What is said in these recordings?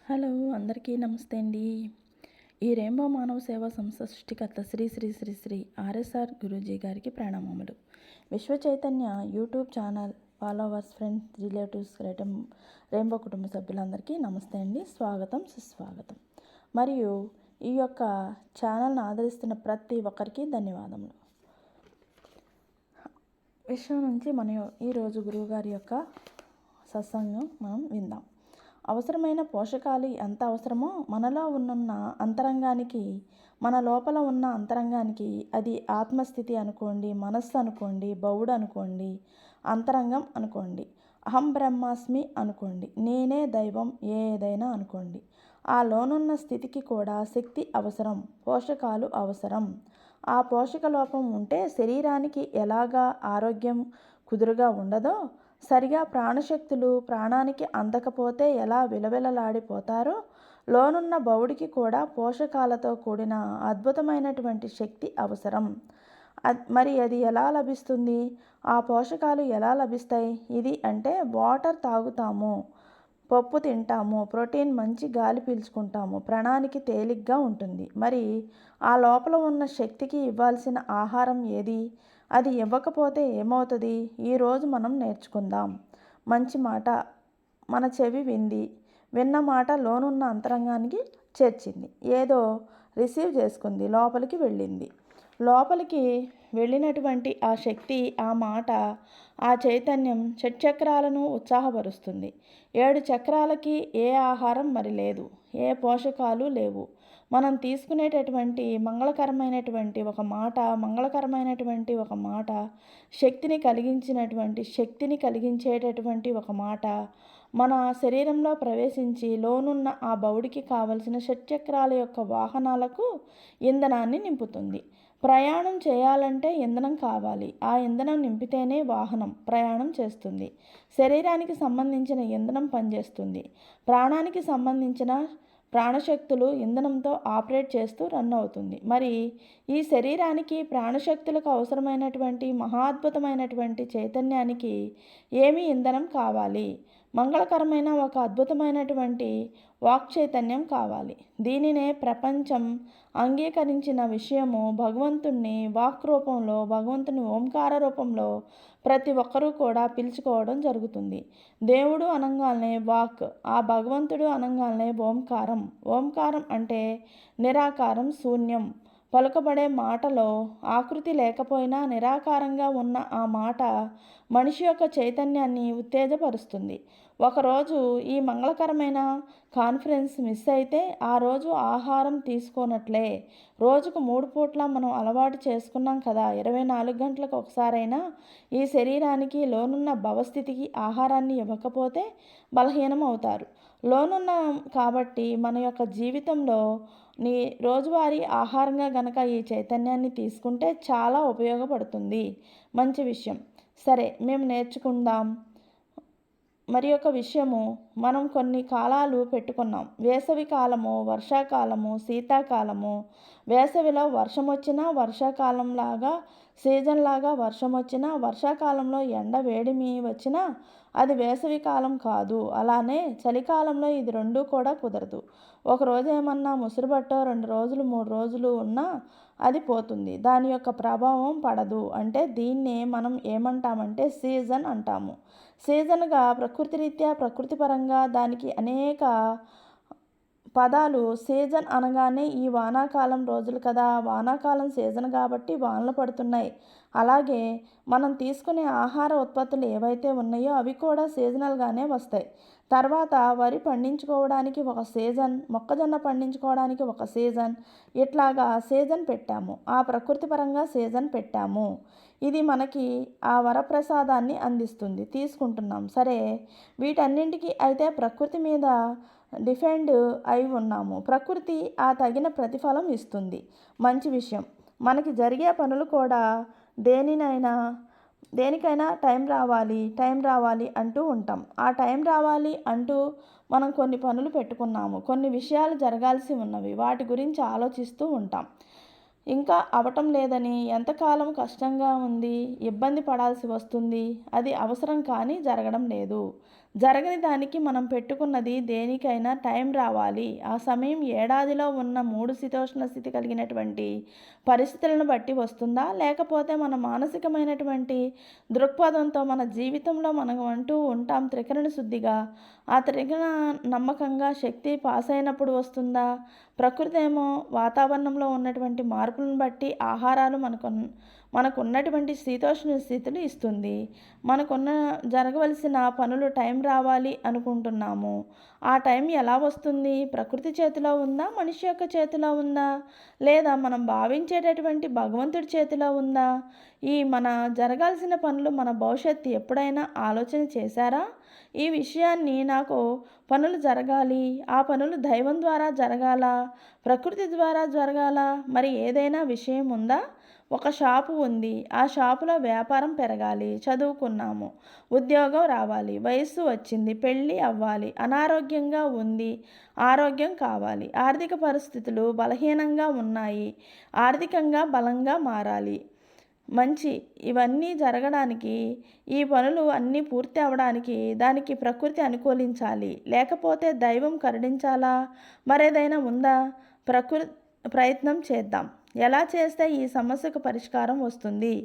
Hello అందరికీ నమస్తే అండి. ఈ రెయిన్బో మానవ సేవా సంస్థ సృష్టికర్త శ్రీ శ్రీ శ్రీ శ్రీ ఆర్ఎస్ఆర్ గురూజీ గారికి ప్రణామములు. విశ్వ Chaitanya YouTube channel followers, friends, relatives, rainbow కుటుంబ సభ్యులందరికీ నమస్తే అండి. స్వాగతం, సుస్వాగతం. మరియు ఈ యొక్క ఛానల్ను ఆదరిస్తున్న ప్రతి ఒక్కరికి ధన్యవాదములు. విశ్వం నుంచి మనం ఈరోజు గురువుగారి యొక్క సత్సంగం మనం విందాం. అవసరమైన పోషకాలు ఎంత అవసరమో మనలో ఉన్న అంతరంగానికి, మన లోపల ఉన్న అంతరంగానికి, అది ఆత్మస్థితి అనుకోండి, మనస్సు అనుకోండి, బౌడు అనుకోండి, అంతరంగం అనుకోండి, అహం బ్రహ్మాస్మి అనుకోండి, నేనే దైవం ఏదైనా అనుకోండి, ఆ లోనున్న స్థితికి కూడా శక్తి అవసరం, పోషకాలు అవసరం. ఆ పోషక లోపం ఉంటే శరీరానికి ఎలాగా ఆరోగ్యం కుదురుగా ఉండదో, సరిగా ప్రాణశక్తులు ప్రాణానికి అందకపోతే ఎలా విలవిలలాడిపోతారో, లోనున్న బౌడికి కూడా పోషకాలతో కూడిన అద్భుతమైనటువంటి శక్తి అవసరం. మరి అది ఎలా లభిస్తుంది? ఆ పోషకాలు ఎలా లభిస్తాయి? ఇది అంటే వాటర్ తాగుతాము, పప్పు తింటాము, ప్రోటీన్ మంచి గాలి పీల్చుకుంటాము, ప్రాణానికి తేలిగ్గా ఉంటుంది. మరి ఆ లోపల ఉన్న శక్తికి ఇవ్వాల్సిన ఆహారం ఏది? అది ఇవ్వకపోతే ఏమవుతుంది? ఈరోజు మనం నేర్చుకుందాం. మంచి మాట మన చెవి వింది, విన్న మాట లోనున్న అంతరంగానికి చేర్చింది, ఏదో రిసీవ్ చేసుకుంది, లోపలికి వెళ్ళింది. లోపలికి వెళ్ళినటువంటి ఆ శక్తి, ఆ మాట, ఆ చైతన్యం షట్చక్రాలను ఉత్సాహపరుస్తుంది. 7 చక్రాలకి ఏ ఆహారం మరి లేదు, ఏ పోషకాలు లేవు. మనం తీసుకునేటటువంటి మంగళకరమైనటువంటి ఒక మాట, శక్తిని కలిగించేటటువంటి ఒక మాట మన శరీరంలో ప్రవేశించి లోనున్న ఆ బౌడికి కావలసిన షట్చక్రాల యొక్క వాహనాలకు ఇంధనాన్ని నింపుతుంది. ప్రయాణం చేయాలంటే ఇంధనం కావాలి. ఆ ఇంధనం నింపితేనే వాహనం ప్రయాణం చేస్తుంది. శరీరానికి సంబంధించిన ఇంధనం పనిచేస్తుంది. ప్రాణానికి సంబంధించిన ప్రాణశక్తులు ఇంధనంతో ఆపరేట్ చేస్తూ రన్ అవుతుంది. మరి ఈ శరీరానికి ప్రాణశక్తులకు అవసరమైనటువంటి మహాద్భుతమైనటువంటి చైతన్యానికి ఏమి ఇంధనం కావాలి? మంగళకరమైన ఒక అద్భుతమైనటువంటి వాక్ చైతన్యం కావాలి. దీనినే ప్రపంచం అంగీకరించిన విషయము. భగవంతుణ్ణి వాక్ రూపంలో, భగవంతుని ఓంకార రూపంలో ప్రతి ఒక్కరూ కూడా పిలుచుకోవడం జరుగుతుంది. దేవుడు అనంగానే వాక్, ఆ భగవంతుడు అనంగానే ఓంకారం. ఓంకారం అంటే నిరాకారం, శూన్యం. పలుకబడే మాటలో ఆకృతి లేకపోయినా నిరాకారంగా ఉన్న ఆ మాట మనిషి యొక్క చైతన్యాన్ని ఉత్తేజపరుస్తుంది. ఒకరోజు ఈ మంగళకరమైన కాన్ఫరెన్స్ మిస్ అయితే ఆ రోజు ఆహారం తీసుకోనట్లే. రోజుకు 3 పూట్ల మనం అలవాటు చేసుకున్నాం కదా. 24 గంటలకు ఒకసారైనా ఈ శరీరానికి లోనున్న భవస్థితికి ఆహారాన్ని ఇవ్వకపోతే బలహీనం అవుతారు. లోనున్న కాబట్టి మన యొక్క జీవితంలో రోజువారీ ఆహారంగా గనక ఈ చైతన్యాన్ని తీసుకుంటే చాలా ఉపయోగపడుతుంది. మంచి విషయం. సరే, మేము నేర్చుకుందాం. మరి ఒక విషయము, మనం కొన్ని కాలాలు పెట్టుకున్నాం. వేసవి కాలము, వర్షాకాలము, శీతాకాలము. వేసవిలో వర్షం వచ్చినా, వర్షాకాలంలాగా సీజన్ లాగా వర్షం వచ్చినా, వర్షాకాలంలో ఎండ వేడిమి వచ్చినా అది వేసవి కాలం కాదు. అలానే చలికాలంలో ఇది రెండూ కూడా కుదరదు. ఒకరోజు ఏమన్నా ముసురుబట్టో 2 రోజులు 3 రోజులు ఉన్నా అది పోతుంది. దాని యొక్క ప్రభావం పడదు. అంటే దీన్నే మనం ఏమంటామంటే సీజన్ అంటాము. సీజన్గా ప్రకృతిరీత్యా, ప్రకృతిపరంగా దానికి అనేక పదాలు. సీజన్ అనగానే ఈ వానాకాలం రోజులు కదా, వానాకాలం సీజన్ కాబట్టి వానలు పడుతున్నాయి. అలాగే మనం తీసుకునే ఆహార ఉత్పత్తులు ఏవైతే ఉన్నాయో అవి కూడా సీజనల్గానే వస్తాయి. తర్వాత వరి పండించుకోవడానికి ఒక సీజన్, మొక్కజొన్న పండించుకోవడానికి ఒక సీజన్, ఇట్లాగా సీజన్ పెట్టాము. ఆ ప్రకృతి పరంగా సీజన్ పెట్టాము. ఇది మనకి ఆ వరప్రసాదాన్ని అందిస్తుంది, తీసుకుంటున్నాం. సరే, వీటన్నింటికి అయితే ప్రకృతి మీద డిపెండ్ అయి ఉన్నాము. ప్రకృతి ఆ తగిన ప్రతిఫలం ఇస్తుంది. మంచి విషయం. మనకి జరిగే పనులు కూడా దేనికైనా టైం రావాలి అంటూ ఉంటాం. ఆ టైం రావాలి అంటూ మనం కొన్ని పనులు పెట్టుకున్నాము. కొన్ని విషయాలు జరగాల్సి ఉన్నవి, వాటి గురించి ఆలోచిస్తూ ఉంటాం. ఇంకా అవటం లేదని ఎంతకాలం కష్టంగా ఉంది, ఇబ్బంది పడాల్సి వస్తుంది. అది అవసరం కానీ జరగడం లేదు. జరగని దానికి మనం పెట్టుకున్నది దేనికైనా టైం రావాలి. ఆ సమయం ఏడాదిలో ఉన్న 3 శీతోష్ణ స్థితి కలిగినటువంటి పరిస్థితులను బట్టి వస్తుందా? లేకపోతే మన మానసికమైనటువంటి దృక్పథంతో మన జీవితంలో మనం అంటూ ఉంటాం త్రికరణ శుద్ధిగా. ఆ త్రికరణ నమ్మకంగా శక్తి పాస్ అయినప్పుడు వస్తుందా? ప్రకృతి ఏమో వాతావరణంలో ఉన్నటువంటి మార్పులను బట్టి ఆహారాలు మనకున్నటువంటి శీతోష్ణ స్థితులు ఇస్తుంది. మనకున్న జరగవలసిన పనులు టైం రావాలి అనుకుంటున్నాము. ఆ టైం ఎలా వస్తుంది? ప్రకృతి చేతిలో ఉందా? మనిషి యొక్క చేతిలో ఉందా? లేదా మనం భావించేటటువంటి భగవంతుడి చేతిలో ఉందా? మన జరగాల్సిన పనులు మన భవిష్యత్తు ఎప్పుడైనా ఆలోచన చేశారా? ఈ విషయాన్ని పనులు జరగాలి. ఆ పనులు దైవం ద్వారా జరగాలా? ప్రకృతి ద్వారా జరగాలా? మరి ఏదైనా విషయం ఉందా? ఒక షాపు ఉంది. ఆ షాపులో వ్యాపారం పెరగాలి. చదువుకున్నాము. ఉద్యోగం రావాలి. వయస్సు వచ్చింది. పెళ్ళి అవ్వాలి. అనారోగ్యంగా ఉంది. ఆరోగ్యం కావాలి. ఆర్థిక పరిస్థితులు బలహీనంగా ఉన్నాయి. ఆర్థికంగా బలంగా మారాలి. ఇవన్నీ జరగడానికి, ఈ పనులు అన్నీ పూర్తి అవ్వడానికి దానికి ప్రకృతి అనుకూలించాలి. లేకపోతే దైవం కరుణించాలా? మరేదైనా ఉందా? ప్రయత్నం చేద్దాం. ఎలా చేస్తే ఈ సమస్యకు పరిష్కారం వస్తుంది?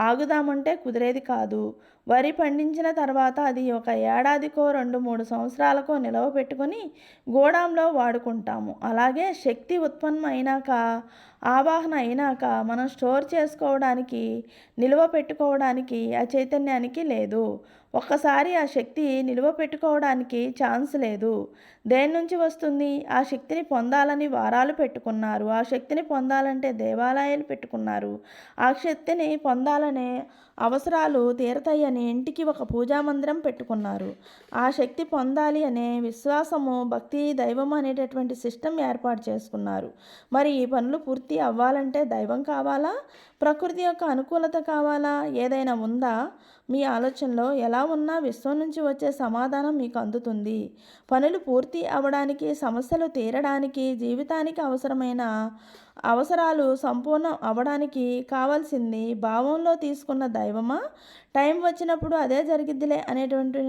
ఆగుదామంటే కుదిరేది కాదు. వరి పండించిన తర్వాత అది ఒక ఏడాదికో 2-3 సంవత్సరాలకో నిలవ పెట్టుకొని గోడాంలో వాడుకుంటాము. అలాగే శక్తి ఉత్పన్నం అయినాక, ఆవాహన అయినాక మనం స్టోర్ చేసుకోవడానికి, నిలువ పెట్టుకోవడానికి ఆ చైతన్యానికి లేదు. ఒక్కసారి ఆ శక్తి నిలువ పెట్టుకోవడానికి ఛాన్స్ లేదు. దేని నుంచి వస్తుంది? ఆ శక్తిని పొందాలని వారాలు పెట్టుకున్నారు. ఆ శక్తిని పొందాలంటే దేవాలయాలు పెట్టుకున్నారు. ఆ శక్తిని పొందాలనే అవసరాలు తీరతాయని ఇంటికి ఒక పూజా మందిరం పెట్టుకున్నారు. ఆ శక్తి పొందాలి అనే విశ్వాసము, భక్తి, దైవం అనేటటువంటి సిస్టమ్ ఏర్పాటు చేసుకున్నారు. మరి ఈ పనులు పూర్తి అవ్వాలంటే దైవం కావాలా? ప్రకృతి యొక్క అనుకూలత కావాలా? ఏదైనా ఉందా? మీ ఆలోచనలో ఎలా ఉన్నా విశ్వం నుంచి వచ్చే సమాధానం మీకు అందుతుంది. పనులు పూర్తి అవ్వడానికి, సమస్యలు తీరడానికి, జీవితానికి అవసరమైన అవసరాలు సంపూర్ణం అవ్వడానికి కావాల్సింది భావంలో తీసుకున్న దైవమా? టైం వచ్చినప్పుడు అదే జరిగిద్దిలే అనేటువంటి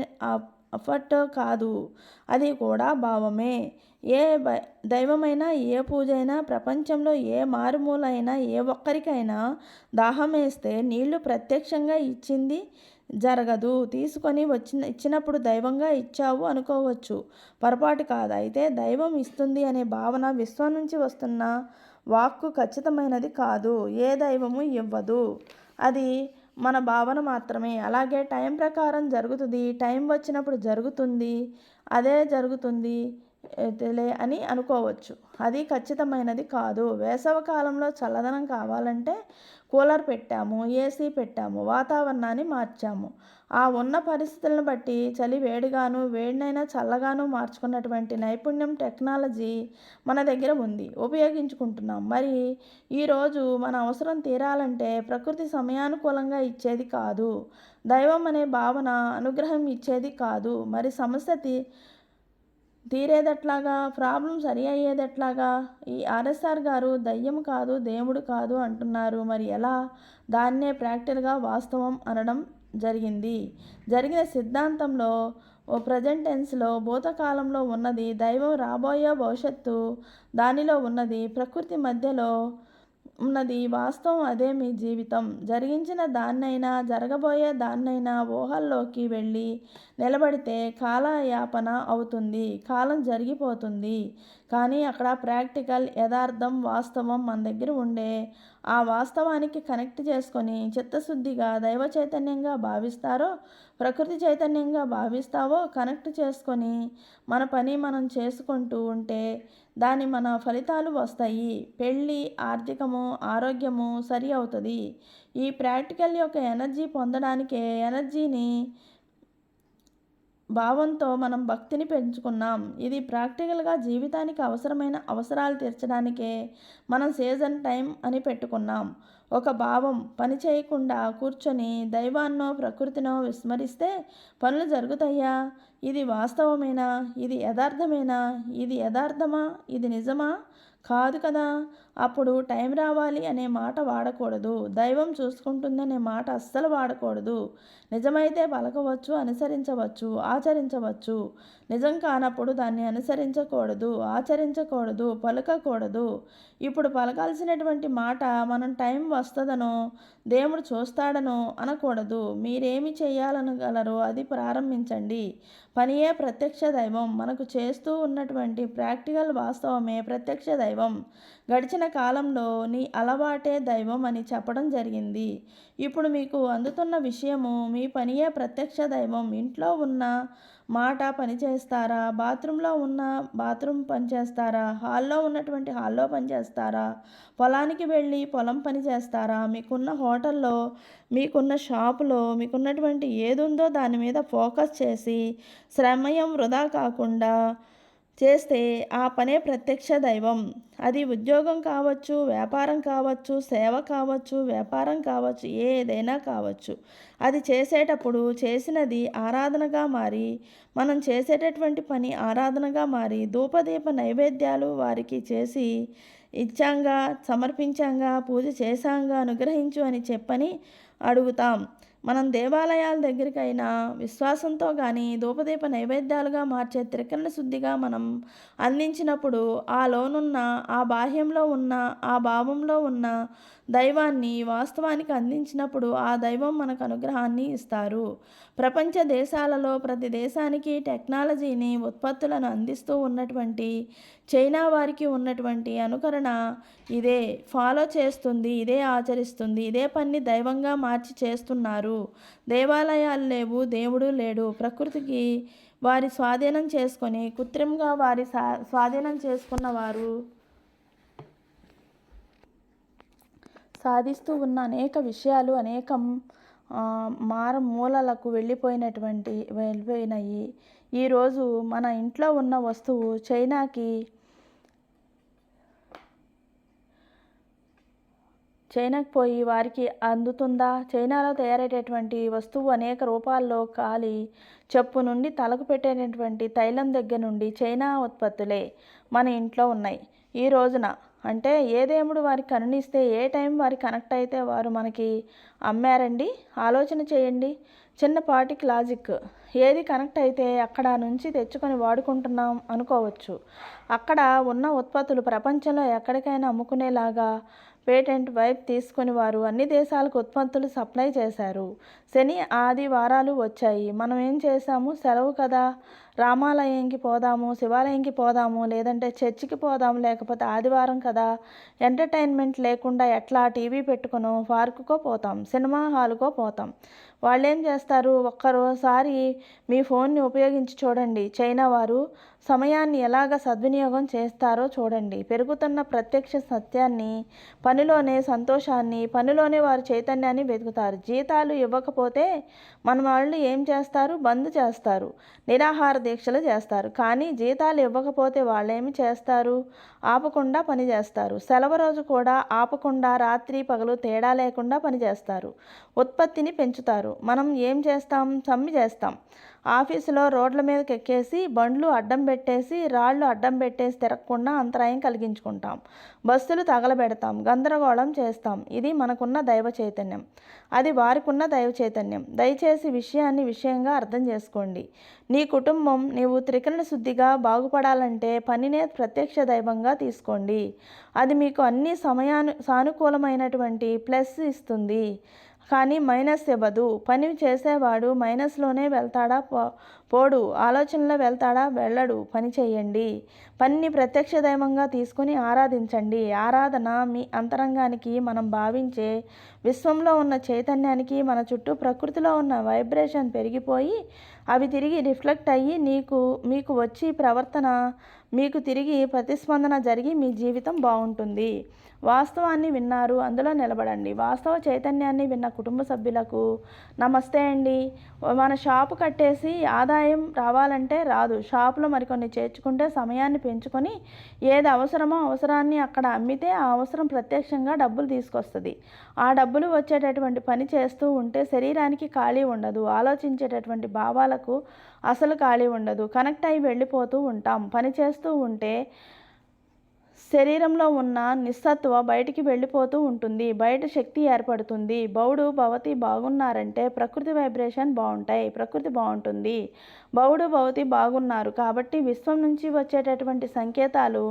అఫర్ట్ కాదు. అది కూడా భావమే. ఏ దైవమైనా, ఏ పూజైనా, ప్రపంచంలో ఏ మారుమూల అయినా, ఏ ఒక్కరికైనా దాహం వేస్తే నీళ్లు ప్రత్యక్షంగా ఇచ్చింది జరగదు. తీసుకొని ఇచ్చినప్పుడు దైవంగా ఇచ్చావు అనుకోవచ్చు. పొరపాటు కాదు. అయితే దైవం ఇస్తుంది అనే భావన విశ్వం నుంచి వస్తున్న వాక్కు ఖచ్చితమైనది కాదు. ఏ దైవము ఇవ్వదు. అది మన భావన మాత్రమే. అలాగే టైం ప్రకారం జరుగుతుంది. టైం వచ్చినప్పుడు జరుగుతుంది. అదే జరుగుతుంది అని అనుకోవచ్చు. అది ఖచ్చితమైనది కాదు. వేసవి కాలంలో చల్లదనం కావాలంటే కూలర్ పెట్టాము, ఏసీ పెట్టాము, వాతావరణాన్ని మార్చాము. ఆ ఉన్న పరిస్థితులను బట్టి చలి వేడిగాను, వేడినైనా చల్లగాను మార్చుకున్నటువంటి నైపుణ్యం, టెక్నాలజీ మన దగ్గర ఉంది. ఉపయోగించుకుంటున్నాం. మరి ఈరోజు మన అవసరం తీరాలంటే ప్రకృతి సమయానుకూలంగా ఇచ్చేది కాదు. దైవం అనే భావన అనుగ్రహం ఇచ్చేది కాదు. మరి సమస్య తీరేదెట్లాగా? ప్రాబ్లం సరి అయ్యేదెట్లాగా? ఈ ఆర్ఎస్ఆర్ గారు దయ్యం కాదు, దేవుడు కాదు అంటున్నారు. మరి ఎలా? దాన్నే ప్రాక్టికల్గా వాస్తవం అనడం జరిగిన సిద్ధాంతంలో ప్రజెంట్ టెన్స్లో భూతకాలంలో ఉన్నది దైవం, రాబోయే భవిష్యత్తు దానిలో ఉన్నది, ప్రకృతి మధ్యలో ఉన్నది వాస్తవం. అదే మీ జీవితం. జరిగించిన దాన్నైనా, జరగబోయే దాన్నైనా ఊహల్లోకి వెళ్ళి నిలబడితే కాలయాపన అవుతుంది. కాలం జరిగిపోతుంది. కానీ అక్కడ ప్రాక్టికల్, యథార్థం, వాస్తవం మన దగ్గర ఉండే ఆ వాస్తవానికి కనెక్ట్ చేసుకొని చిత్తశుద్ధిగా దైవ చైతన్యంగా భావిస్తారో, ప్రకృతి చైతన్యంగా భావిస్తావో కనెక్ట్ చేసుకొని మన పని మనం చేసుకుంటూ ఉంటే మన ఫలితాలు వస్తాయి. పెళ్ళి, ఆర్థికము, ఆరోగ్యము సరి అవుతుంది. ఈ ప్రాక్టికల్ యొక్క ఎనర్జీ పొందడానికే ఎనర్జీని భావంతో మనం భక్తిని పెంచుకున్నాం. ఇది ప్రాక్టికల్గా జీవితానికి అవసరమైన అవసరాలు తీర్చడానికే మనం సీజన్ టైం అని పెట్టుకున్నాం. ఒక భావం పని చేయకుండా కూర్చొని దైవాన్నో ప్రకృతినో విస్మరిస్తే పనులు జరుగుతాయా? ఇది వాస్తవమేనా? ఇది యథార్థమేనా? ఇది యథార్థమా? ఇది నిజమా? కాదు కదా! అప్పుడు టైం రావాలి అనే మాట వాడకూడదు. దైవం చూసుకుంటుందనే మాట అస్సలు వాడకూడదు. నిజమైతే పలకవచ్చు, అనుసరించవచ్చు, ఆచరించవచ్చు. నిజం కానప్పుడు దాన్ని అనుసరించకూడదు, ఆచరించకూడదు, పలకకూడదు. ఇప్పుడు పలకాల్సినటువంటి మాట మనం టైం వస్తుందనో, దేవుడు చూస్తాడనో అనకూడదు. మీరేమి చేయాలనగలరో అది ప్రారంభించండి. పనియే ప్రత్యక్ష దైవం. మనకు చేస్తూ ఉన్నటువంటి ప్రాక్టికల్ వాస్తవమే ప్రత్యక్ష దైవం. గడిచిన కాలంలో నీ అలవాటే దైవం అని చెప్పడం జరిగింది. ఇప్పుడు మీకు అందుతున్న విషయము మీ పనియే ప్రత్యక్ష దైవం. ఇంట్లో ఉన్న మాట పనిచేస్తారా? బాత్రూంలో ఉన్న బాత్రూమ్ పనిచేస్తారా? హాల్లో ఉన్నటువంటి హాల్లో పనిచేస్తారా? పొలానికి వెళ్ళి పొలం పని చేస్తారా? మీకున్న హోటల్లో, మీకున్న షాపులో, మీకున్నటువంటి ఏదుందో దాని మీద ఫోకస్ చేసి శ్రమయం వృధా కాకుండా చేస్తే ఆ పనే ప్రత్యక్ష దైవం. అది ఉద్యోగం కావచ్చు, వ్యాపారం కావచ్చు, సేవ కావచ్చు, వ్యాపారం కావచ్చు, ఏదైనా కావచ్చు. అది చేసేటప్పుడు చేసినది ఆరాధనగా మారి, మనం చేసేటటువంటి పని ఆరాధనగా మారి, ధూపదీప నైవేద్యాలు వారికి చేసి ఇచ్చాంగా, సమర్పించాంగా, పూజ చేశాంగా, అనుగ్రహించు అని చెప్పని అడుగుతాం. మనం దేవాలయాల దగ్గరికైనా విశ్వాసంతో కానీ ధూపదీప నైవేద్యాలుగా మార్చే త్రికరణ శుద్ధిగా మనం అందించినప్పుడు ఆ లోనున్న, ఆ బాహ్యంలో ఉన్న, ఆ భావంలో ఉన్న దైవాన్ని వాస్తవానికి అందించినప్పుడు ఆ దైవం మనకు అనుగ్రహాన్ని ఇస్తారు. ప్రపంచ దేశాలలో ప్రతి దేశానికి టెక్నాలజీని, ఉత్పత్తులను అందిస్తూ ఉన్నటువంటి చైనా వారికి ఉన్నటువంటి అనుకరణ ఇదే ఫాలో చేస్తుంది, ఇదే ఆచరిస్తుంది, ఇదే పని దైవంగా మార్చి చేస్తున్నారు. దేవాలయాలు లేవు, దేవుడు లేడు. ప్రకృతికి వారి స్వాధీనం చేసుకొని కృత్రిమంగా వారి స్వాధీనం చేసుకున్న వారు సాధిస్తూ ఉన్న అనేక విషయాలు అనేకం మారుమూలలకు వెళ్ళిపోయినాయి. ఈరోజు మన ఇంట్లో ఉన్న వస్తువు చైనాకి చైనాకు పోయి వారికి అందుతుందా? చైనాలో తయారయ్యేటటువంటి వస్తువు అనేక రూపాల్లో కాలి చెప్పు నుండి తలకు పెట్టేటటువంటి తైలం దగ్గర నుండి చైనా ఉత్పత్తులే మన ఇంట్లో ఉన్నాయి. ఈ రోజున అంటే ఏ దేవుడు వారికి కరుణిస్తే, ఏ టైం వారికి కనెక్ట్ అయితే వారు మనకి అమ్మారండి. ఆలోచన చేయండి. చిన్నపాటికి లాజిక్, ఏది కనెక్ట్ అయితే అక్కడ నుంచి తెచ్చుకొని వాడుకుంటున్నాం అనుకోవచ్చు. అక్కడ ఉన్న ఉత్పత్తులు ప్రపంచంలో ఎక్కడికైనా అమ్ముకునేలాగా పేటెంట్ వైప్ తీసుకుని వారు అన్ని దేశాలకు ఉత్పత్తులు సప్లై చేశారు. శని ఆదివారాలు వచ్చాయి. మనం ఏం చేసాము? సెలవు కదా, రామాలయంకి పోదాము, శివాలయంకి పోదాము, లేదంటే చర్చికి పోదాము, లేకపోతే ఆదివారం కదా ఎంటర్టైన్మెంట్ లేకుండా ఎట్లా టీవీ పెట్టుకునో పార్కుకో పోతాం, సినిమా హాల్కో పోతాం. వాళ్ళు ఏం చేస్తారు? ఒక్కరోసారి మీ ఫోన్ని ఉపయోగించి చూడండి. చైనా వారు సమయాన్ని ఎలాగ సద్వినియోగం చేస్తారో చూడండి. పెరుగుతున్న ప్రత్యక్ష సత్యాన్ని, పనిలోనే సంతోషాన్ని, పనిలోనే వారు చైతన్యాన్ని వెతుకుతారు. జీతాలు ఇవ్వకపోతే మన వాళ్ళు ఏం చేస్తారు? బంద్ చేస్తారు, నిరాహార దీక్షలు చేస్తారు. కానీ జీతాలు ఇవ్వకపోతే వాళ్ళు ఏమి చేస్తారు? ఆపకుండా పని చేస్తారు. సెలవు రోజు కూడా ఆపకుండా రాత్రి పగలు తేడా లేకుండా పనిచేస్తారు. ఉత్పత్తిని పెంచుతారు. మనం ఏం చేస్తాం? సమ్మె చేస్తాం. ఆఫీసులో రోడ్ల మీదకి ఎక్కేసి బండ్లు అడ్డం పెట్టేసి, రాళ్ళు అడ్డం పెట్టేసి తిరగకుండా అంతరాయం కలిగించుకుంటాం. బస్సులు తగలబెడతాం, గందరగోళం చేస్తాం. ఇది మనకున్న దైవ చైతన్యం, అది వారికున్న దైవ చైతన్యం. దయచేసి విషయాన్ని విషయంగా అర్థం చేసుకోండి. నీ కుటుంబం, నీవు త్రికరణ శుద్ధిగా బాగుపడాలంటే పనినే ప్రత్యక్ష దైవంగా తీసుకోండి. అది మీకు అన్ని సానుకూలమైనటువంటి ప్లస్ ఇస్తుంది, కానీ మైనస్ ఇవ్వదు. పని చేసేవాడు మైనస్లోనే వెళ్తాడా? పోడు. ఆలోచనలో వెళ్తాడా? వెళ్ళడు. పని చేయండి. పనిని ప్రత్యక్ష దైవంగా తీసుకుని ఆరాధించండి. ఆరాధన మీ అంతరంగానికి, మనం భావించే విశ్వంలో ఉన్న చైతన్యానికి, మన చుట్టూ ప్రకృతిలో ఉన్న వైబ్రేషన్ పెరిగిపోయి అవి తిరిగి రిఫ్లెక్ట్ అయ్యి మీకు వచ్చి ప్రవర్తన, మీకు తిరిగి ప్రతిస్పందన జరిగి మీ జీవితం బాగుంటుంది. వాస్తవాన్ని విన్నారు, అందులో నిలబడండి. వాస్తవ చైతన్యాన్ని విన్న కుటుంబ సభ్యులకు నమస్తే అండి. మన షాపు కట్టేసి ఆదాయం ఆదాయం రావాలంటే రాదు. షాపులో మరికొన్ని చేర్చుకుంటే సమయాన్ని పెంచుకొని ఏది అవసరమో అవసరాన్ని అక్కడ అమ్మితే ఆ అవసరం ప్రత్యక్షంగా డబ్బులు తీసుకొస్తుంది. ఆ డబ్బులు వచ్చేటటువంటి పని చేస్తూ ఉంటే శరీరానికి ఖాళీ ఉండదు. ఆలోచించేటటువంటి భావాలకు అసలు ఖాళీ ఉండదు. కనెక్ట్ అయి వెళ్ళిపోతూ ఉంటాం. పని చేస్తూ ఉంటే శరీరంలో ఉన్న నిస్సత్వ బయటికి వెళ్ళిపోతూ ఉంటుంది. బయట శక్తి ఏర్పడుతుంది. బౌడు భవతి బాగున్నారంటే ప్రకృతి వైబ్రేషన్ బాగుంటాయి. ప్రకృతి బాగుంటుంది. బౌడు భవతి బాగున్నారు కాబట్టి విశ్వం నుంచి వచ్చేటటువంటి సంకేతాలు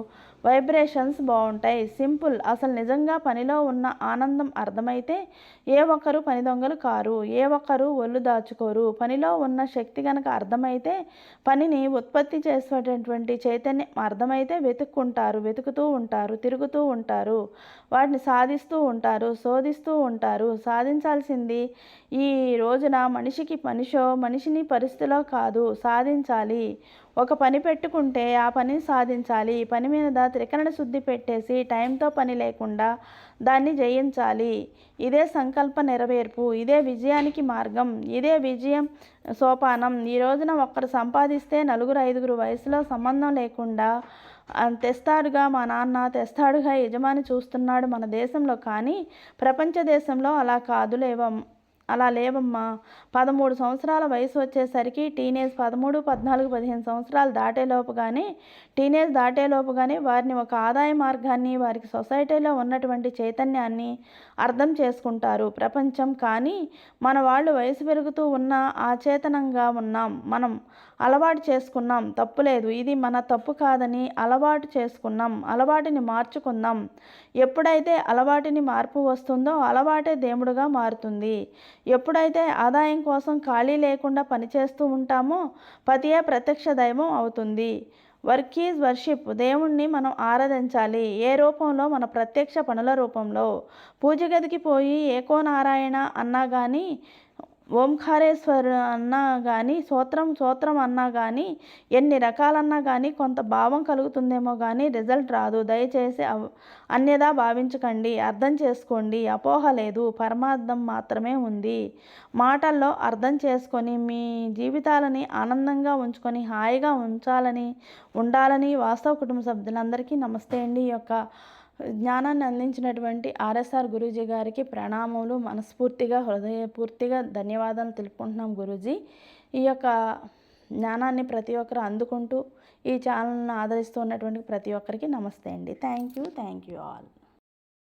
వైబ్రేషన్స్ బాగుంటాయి. సింపుల్. అసలు నిజంగా పనిలో ఉన్న ఆనందం అర్థమైతే ఏ ఒక్కరు పని దొంగలు కారు. ఏ ఒక్కరు ఒళ్ళు దాచుకోరు. పనిలో ఉన్న శక్తి కనుక అర్థమైతే పనిని ఉత్పత్తి చేసేటటువంటి చైతన్యం అర్థమైతే వెతుక్కుంటారు. వెతుకుతూ ఉంటారు. తిరుగుతూ ఉంటారు. వాటిని సాధిస్తూ ఉంటారు. శోధిస్తూ ఉంటారు. సాధించాల్సింది ఈ రోజున మనిషికి మనిషిని పరిస్థితిలో కాదు సాధించాలి. ఒక పని పెట్టుకుంటే ఆ పనిని సాధించాలి. పని మీద త్రికరణ శుద్ధి పెట్టేసి టైంతో పని లేకుండా దాన్ని జయించాలి. ఇదే సంకల్ప నెరవేర్పు. ఇదే విజయానికి మార్గం. ఇదే విజయం సోపానం. ఈ రోజున ఒక్కరు సంపాదిస్తే నలుగురు ఐదుగురు వయసులో సంబంధం లేకుండా తెస్తాడుగా మా నాన్న, తెస్తాడుగా యజమాని చూస్తున్నాడు మన దేశంలో. కానీ ప్రపంచ దేశంలో అలా లేవమ్మా. 13 సంవత్సరాల వయసు వచ్చేసరికి టీనేజ్ 13, 14, 15 సంవత్సరాలు టీనేజ్ దాటేలోపుగానే వారిని ఒక ఆదాయ మార్గాన్ని, వారికి సొసైటీలో ఉన్నటువంటి చైతన్యాన్ని అర్థం చేసుకుంటారు ప్రపంచం. కానీ మన వాళ్ళు వయసు పెరుగుతూ ఉన్నా అచేతనంగా ఉన్నాం. మనం అలవాటు చేసుకున్నాం. తప్పులేదు. ఇది మన తప్పు కాదని అలవాటు చేసుకున్నాం. అలవాటుని మార్చుకుందాం. ఎప్పుడైతే అలవాటుని మార్పు వస్తుందో అలవాటే దేవుడుగా మారుతుంది. ఎప్పుడైతే ఆదాయం కోసం ఖాళీ లేకుండా పనిచేస్తూ ఉంటామో పతియే ప్రత్యక్ష దైవం అవుతుంది. Work is worship. దేవుణ్ణి మనం ఆరాధించాలి. ఏ రూపంలో? మన ప్రత్యక్ష పనుల రూపంలో. పూజ గదికి పోయి ఏకో నారాయణ అన్నా కానీ, ఓంకారేశ్వర్ అన్నా కానీ, స్తోత్రం అన్నా కానీ, ఎన్ని రకాలన్నా కానీ కొంత భావం కలుగుతుందేమో కానీ రిజల్ట్ రాదు. దయచేసి అన్యదా భావించకండి. అర్థం చేసుకోండి. అపోహ లేదు. పరమార్థం మాత్రమే ఉంది. మాటల్లో అర్థం చేసుకొని మీ జీవితాలని ఆనందంగా ఉంచుకొని హాయిగా ఉండాలని వాస్తవ కుటుంబ సభ్యులందరికీ నమస్తే అండి. ఈ యొక్క జ్ఞానాన్ని అందించినటువంటి ఆర్ఎస్ఆర్ గురూజీ గారికి ప్రణామములు. మనస్ఫూర్తిగా హృదయపూర్తిగా ధన్యవాదాలు తెలుపుకుంటున్నాం గురూజీ. ఈ యొక్క జ్ఞానాన్ని ప్రతి ఒక్కరు అందుకుంటూ ఈ ఛానల్ని ఆదరిస్తూ ఉన్నటువంటి ప్రతి ఒక్కరికి నమస్తే అండి. Thank you all.